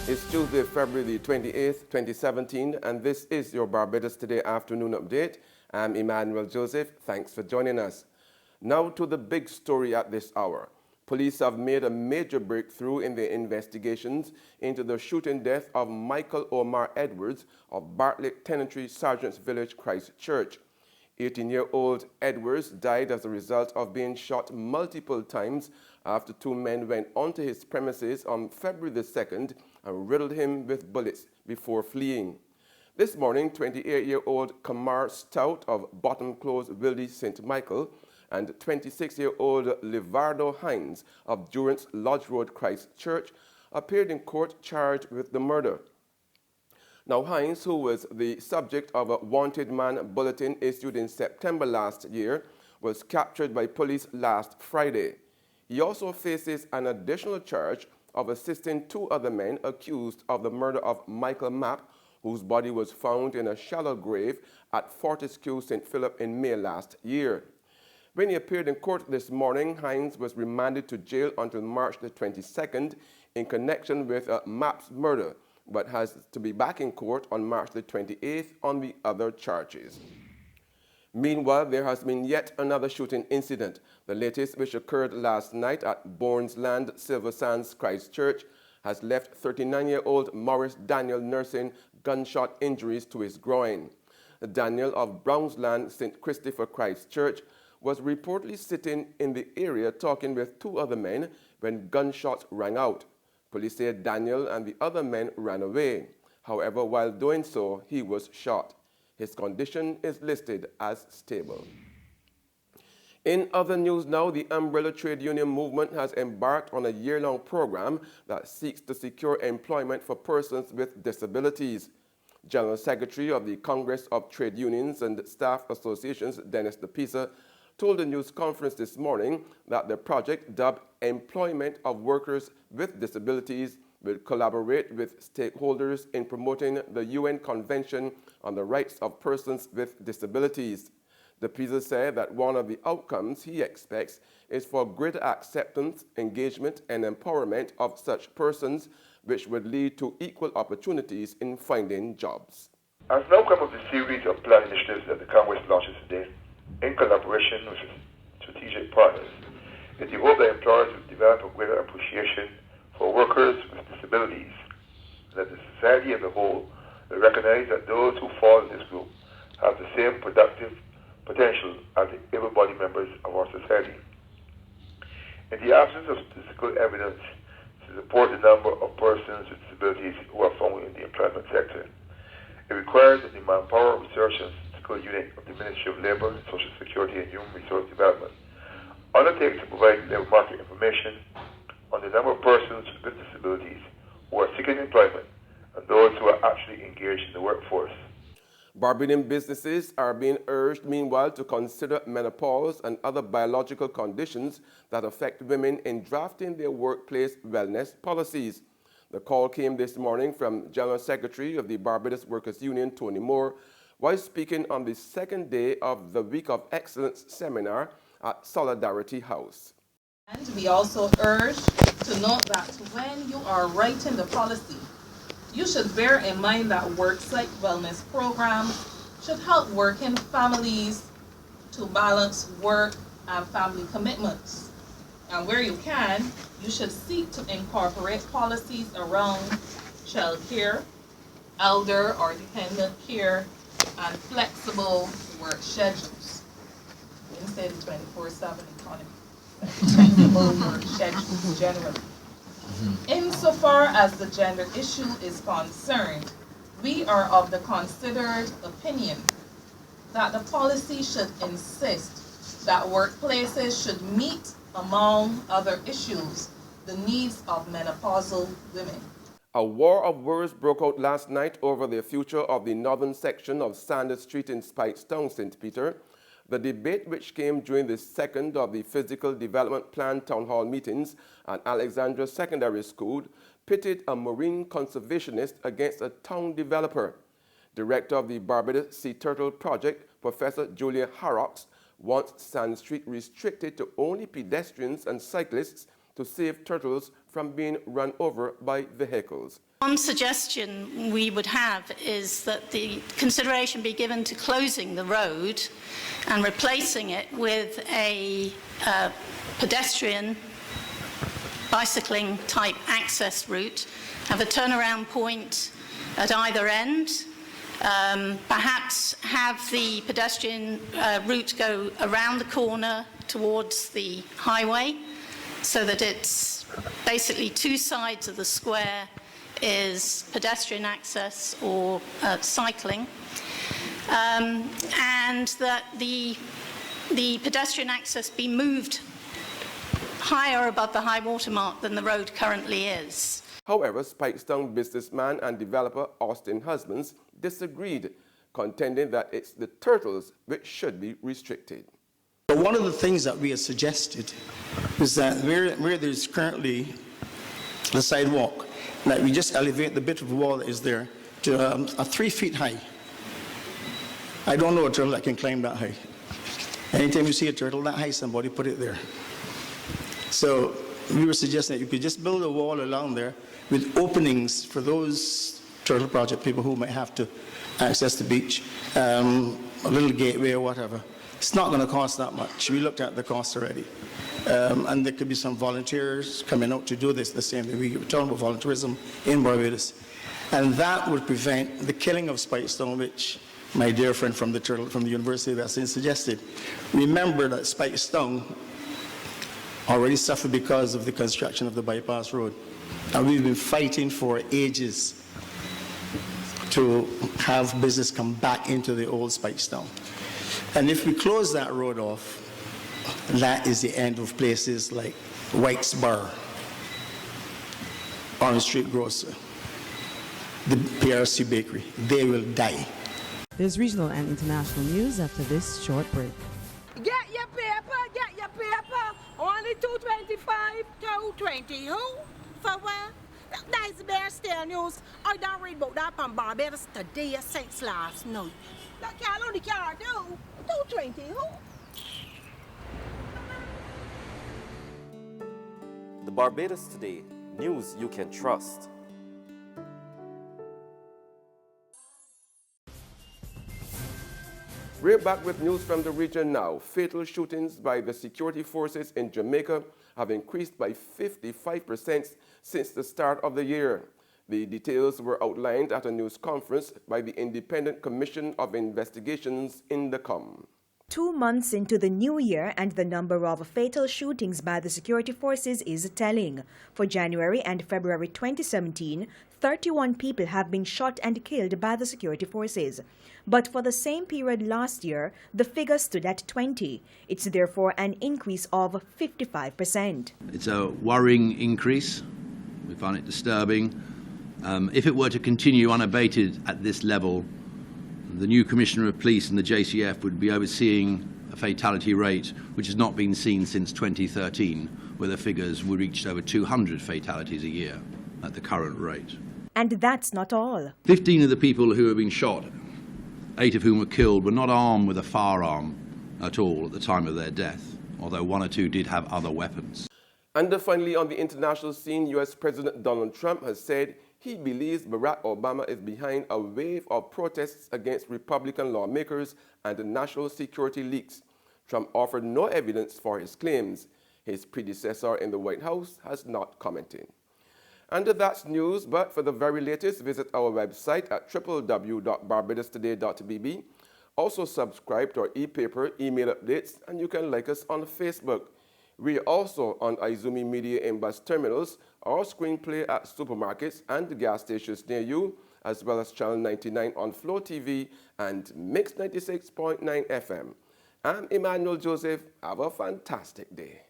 It's Tuesday, February the 28th, 2017, and this is your Barbados Today afternoon update. I'm Emmanuel Joseph. Thanks for joining us. Now to the big story at this hour. Police have made a major breakthrough in their investigations into the shooting death of Michael Omar Edwards of Bartlett Tenantry, Sargeant Village, Christchurch. 18-year-old Edwards died as a result of being shot multiple times after two men went onto his premises on February the 2nd and riddled him with bullets before fleeing. This morning, 28-year-old Kamar Stout of Bottom Close, Wildy, St. Michael, and 26-year-old Livardo Hines of Durance Lodge Road, Christchurch, appeared in court charged with the murder. Now, Hines, who was the subject of a wanted man bulletin issued in September last year, was captured by police last Friday. He also faces an additional charge of assisting two other men accused of the murder of Michael Mapp, whose body was found in a shallow grave at Fortescue, St. Philip in May last year. When he appeared in court this morning, Hines was remanded to jail until March the 22nd in connection with Mapp's murder, but has to be back in court on March the 28th on the other charges. Meanwhile, there has been yet another shooting incident, the latest which occurred last night at Bournesland, Silver Sands, Christchurch, has left 39-year-old Maurice Daniel nursing gunshot injuries to his groin. Daniel of Brownsland, St. Christopher, Christchurch, was reportedly sitting in the area talking with two other men when gunshots rang out. Police say Daniel and the other men ran away. However, while doing so, he was shot. His condition is listed as stable. In other news now, the Umbrella Trade Union movement has embarked on a year-long program that seeks to secure employment for persons with disabilities. General Secretary of the Congress of Trade Unions and Staff Associations, Dennis DePisa, told the news conference this morning that the project, dubbed Employment of Workers with Disabilities, will collaborate with stakeholders in promoting the UN Convention on the Rights of Persons with Disabilities. DePisa said that one of the outcomes he expects is for greater acceptance, engagement, and empowerment of such persons, which would lead to equal opportunities in finding jobs. As an outcome of the series of plan initiatives that the Congress launches today, in collaboration with strategic partners, it's the hope that employers will develop a greater appreciation for workers with disabilities, and that the society as a whole will recognize that those who fall in this group have the same productive potential as the able-bodied members of our society. In the absence of statistical evidence to support the number of persons with disabilities who are found in the employment sector, it requires that the Manpower Research and Statistical Unit of the Ministry of Labour, Social Security and Human Resource Development undertakes to provide labour market information on the number of persons with disabilities who are seeking employment and those who are actually engaged in the workforce. Barbadian businesses are being urged, meanwhile, to consider menopause and other biological conditions that affect women in drafting their workplace wellness policies. The call came this morning from General Secretary of the Barbados Workers' Union, Tony Moore, while speaking on the second day of the Week of Excellence seminar at Solidarity House. And we also urge to note that when you are writing the policy, you should bear in mind that worksite wellness programs should help working families to balance work and family commitments. And where you can, you should seek to incorporate policies around child care, elder or dependent care, and flexible work schedules. We didn't say the 24/7 economy. Flexible work schedules generally. Insofar as the gender issue is concerned, we are of the considered opinion that the policy should insist that workplaces should meet, among other issues, the needs of menopausal women. A war of words broke out last night over the future of the northern section of Sanders Street in Speightstown, St. Peter. The debate, which came during the second of the Physical Development Plan Town Hall meetings at Alexandra Secondary School, pitted a marine conservationist against a town developer. Director of the Barbados Sea Turtle Project, Professor Julia Harrocks, wants Sand Street restricted to only pedestrians and cyclists to save turtles from being run over by vehicles. One suggestion we would have is that the consideration be given to closing the road and replacing it with a pedestrian bicycling type access route, have a turnaround point at either end, perhaps have the pedestrian route go around the corner towards the highway so that it's basically two sides of the square is pedestrian access or cycling, and that the pedestrian access be moved higher above the high water mark than the road currently is. However, Spikestown businessman and developer Austin Husbands disagreed, contending that it's the turtles which should be restricted. But one of the things that we have suggested is that where there's currently the sidewalk, that we just elevate the bit of wall that is there to 3 feet high. I don't know a turtle that can climb that high. Anytime you see a turtle that high, somebody put it there. So we were suggesting that you could just build a wall along there with openings for those turtle project people who might have to access the beach, a little gateway or whatever. It's not going to cost that much. We looked at the cost already. And there could be some volunteers coming out to do this the same way. We were talking about volunteerism in Barbados. And that would prevent the killing of Spikestown, which my dear friend from the University of Western suggested. Remember that Spikestown already suffered because of the construction of the bypass road. And we've been fighting for ages to have business come back into the old Spikestown. And if we close that road off, that is the end of places like White's Bar, Orange Street Grocer, the PRC Bakery. They will die. There's regional and international news after this short break. Get your paper, get your paper. Only $2.25, $2.20. Who? For what? That's Bear Stale News. I don't read about that on Barbados today since last night. That can't only can't do. $2.20. Who? The Barbados Today, news you can trust. We're back with news from the region now. Fatal shootings by the security forces in Jamaica have increased by 55% since the start of the year. The details were outlined at a news conference by the Independent Commission of Investigations in the COM. 2 months into the new year and the number of fatal shootings by the security forces is telling. For January and February 2017, 31 people have been shot and killed by the security forces. But for the same period last year, the figure stood at 20. It's therefore an increase of 55%. It's a worrying increase. We find it disturbing. If it were to continue unabated at this level, the new Commissioner of Police and the JCF would be overseeing a fatality rate which has not been seen since 2013, where the figures were reached over 200 fatalities a year at the current rate. And that's not all. 15 of the people who have been shot, 8 of whom were killed, were not armed with a firearm at all at the time of their death, although 1 or 2 did have other weapons. And finally, on the international scene, U.S. President Donald Trump has said he believes Barack Obama is behind a wave of protests against Republican lawmakers and national security leaks. Trump offered no evidence for his claims. His predecessor in the White House has not commented. And that's news, but for the very latest, visit our website at www.barbadostoday.bb. Also subscribe to our e-paper, email updates, and you can like us on Facebook. We are also on Izumi Media in bus terminals, or screenplay at supermarkets and gas stations near you, as well as Channel 99 on Flow TV and Mix 96.9 FM. I'm Emmanuel Joseph. Have a fantastic day.